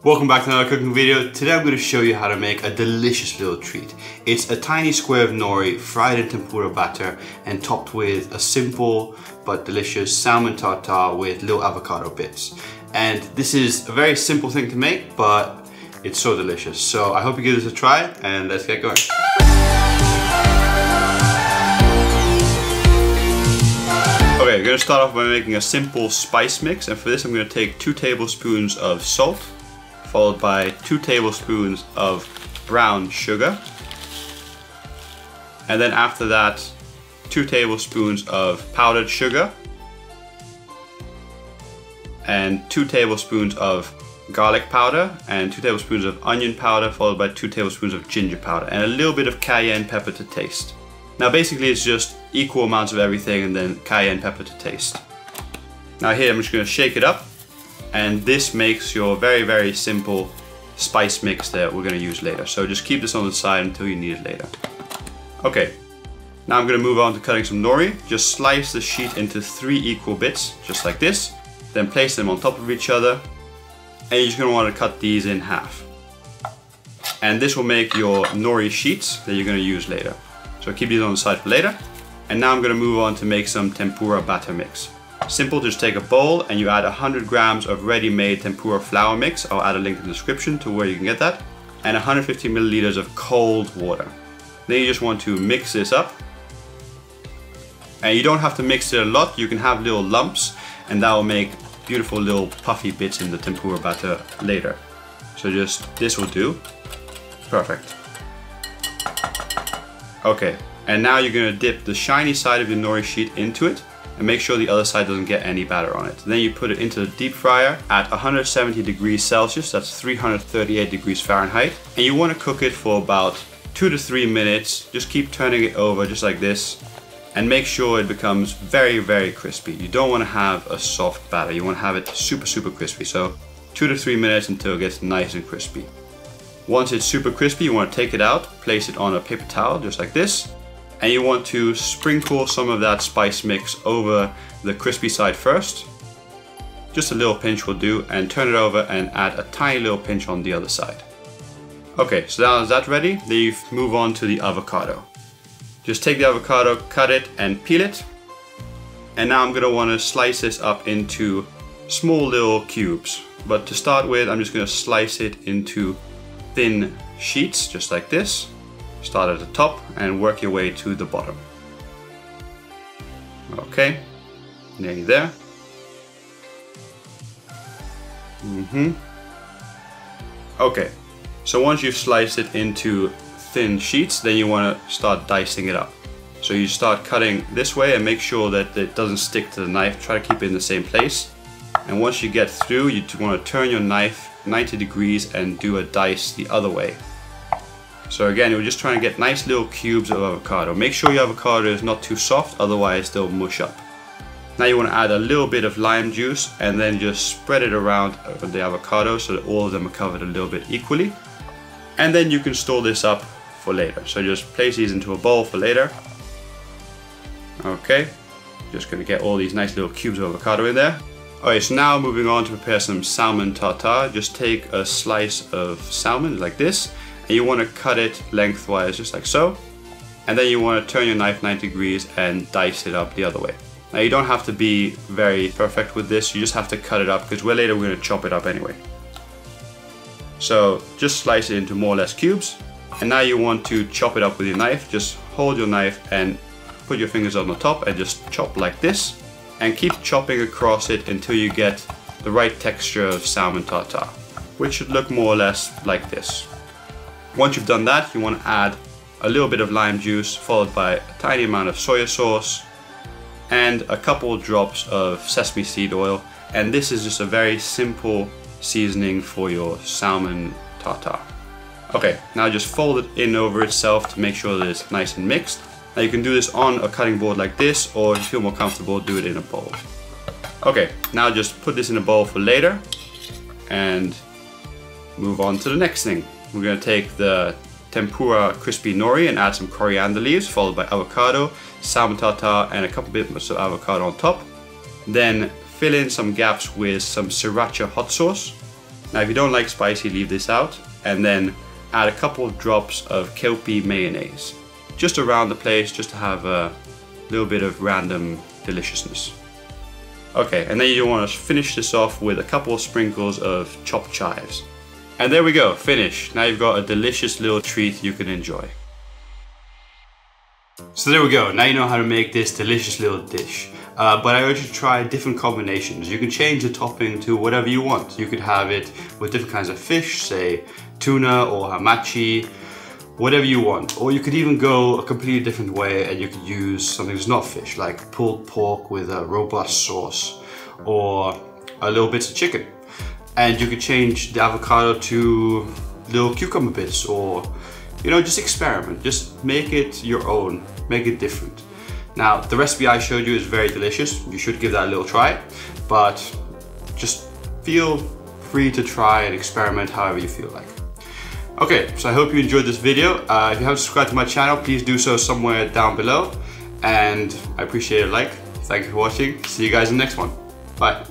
Welcome back to another cooking video. Today I'm going to show you how to make a delicious little treat. It's a tiny square of nori fried in tempura batter and topped with a simple but delicious salmon tartare with little avocado bits. And this is a very simple thing to make, but it's so delicious. So I hope you give this a try and let's get going. Okay, we're going to start off by making a simple spice mix, and for this I'm going to take 2 tablespoons of salt, followed by 2 tablespoons of brown sugar, and then after that 2 tablespoons of powdered sugar and 2 tablespoons of garlic powder and 2 tablespoons of onion powder, followed by 2 tablespoons of ginger powder and a little bit of cayenne pepper to taste. Now basically it's just equal amounts of everything and then cayenne pepper to taste. Now here I'm just going to shake it up, and this makes your very simple spice mix that we're going to use later. So just keep this on the side until you need it later. Okay, now I'm going to move on to cutting some nori. Just slice the sheet into 3 equal bits, just like this. Then place them on top of each other, and you're just going to want to cut these in half. And this will make your nori sheets that you're going to use later. So keep these on the side for later. And now I'm going to move on to make some tempura batter mix. Simple, just take a bowl and you add 100 grams of ready-made tempura flour mix. I'll add a link in the description to where you can get that. And 150 milliliters of cold water. Then you just want to mix this up. And you don't have to mix it a lot, you can have little lumps, and that will make beautiful little puffy bits in the tempura batter later. So just this will do. Perfect. Okay, and now you're going to dip the shiny side of your nori sheet into it and make sure the other side doesn't get any batter on it. Then you put it into the deep fryer at 170 degrees Celsius, that's 338 degrees Fahrenheit, and you want to cook it for about 2 to 3 minutes. Just keep turning it over just like this and make sure it becomes very crispy. You don't want to have a soft batter, you want to have it super crispy. So 2 to 3 minutes until it gets nice and crispy. Once it's super crispy, you want to take it out, place it on a paper towel just like this, and you want to sprinkle some of that spice mix over the crispy side first. Just a little pinch will do, and turn it over and add a tiny little pinch on the other side. Okay, so now that's ready, then you move on to the avocado. Just take the avocado, cut it and peel it. And now I'm going to want to slice this up into small little cubes. But to start with, I'm just going to slice it into thin sheets, just like this. Start at the top and work your way to the bottom. Okay, nearly there. Okay, so once you've sliced it into thin sheets, then you want to start dicing it up. So you start cutting this way and make sure that it doesn't stick to the knife. Try to keep it in the same place. And once you get through, you want to turn your knife 90 degrees and do a dice the other way. So again, you're just trying to get nice little cubes of avocado. Make sure your avocado is not too soft, otherwise they'll mush up. Now you want to add a little bit of lime juice and then just spread it around the avocado so that all of them are covered a little bit equally. And then you can store this up for later. So just place these into a bowl for later. Okay, just going to get all these nice little cubes of avocado in there. Okay, so now moving on to prepare some salmon tartare. Just take a slice of salmon like this, and you want to cut it lengthwise just like so. And then you want to turn your knife 90 degrees and dice it up the other way. Now you don't have to be very perfect with this, you just have to cut it up because later we're going to chop it up anyway. So just slice it into more or less cubes. And now you want to chop it up with your knife. Just hold your knife and put your fingers on the top and just chop like this. And keep chopping across it until you get the right texture of salmon tartare, which should look more or less like this. Once you've done that, you want to add a little bit of lime juice, followed by a tiny amount of soy sauce and a couple drops of sesame seed oil. And this is just a very simple seasoning for your salmon tartare. Okay, now just fold it in over itself to make sure that it's nice and mixed. Now you can do this on a cutting board like this, or if you feel more comfortable, do it in a bowl. Okay, now just put this in a bowl for later and move on to the next thing. We're going to take the tempura crispy nori and add some coriander leaves, followed by avocado, salmon tartare, and a couple bits of avocado on top. Then fill in some gaps with some Sriracha hot sauce, Now if you don't like spicy, leave this out, and then add a couple of drops of Kelpie mayonnaise, just around the place, just to have a little bit of random deliciousness. Okay, and then you want to finish this off with a couple of sprinkles of chopped chives. And there we go, finished. Now you've got a delicious little treat you can enjoy. So there we go, now you know how to make this delicious little dish. But I urge you to try different combinations. You can change the topping to whatever you want. You could have it with different kinds of fish, say tuna or hamachi, whatever you want. Or you could even go a completely different way and you could use something that's not fish, like pulled pork with a robust sauce or a little bits of chicken. And you could change the avocado to little cucumber bits, or just experiment. Just make it your own, make it different. Now, the recipe I showed you is very delicious. You should give that a little try, but just feel free to try and experiment however you feel like. Okay, so I hope you enjoyed this video. If you haven't subscribed to my channel, please do so somewhere down below. And I appreciate a like. Thank you for watching. See you guys in the next one. Bye.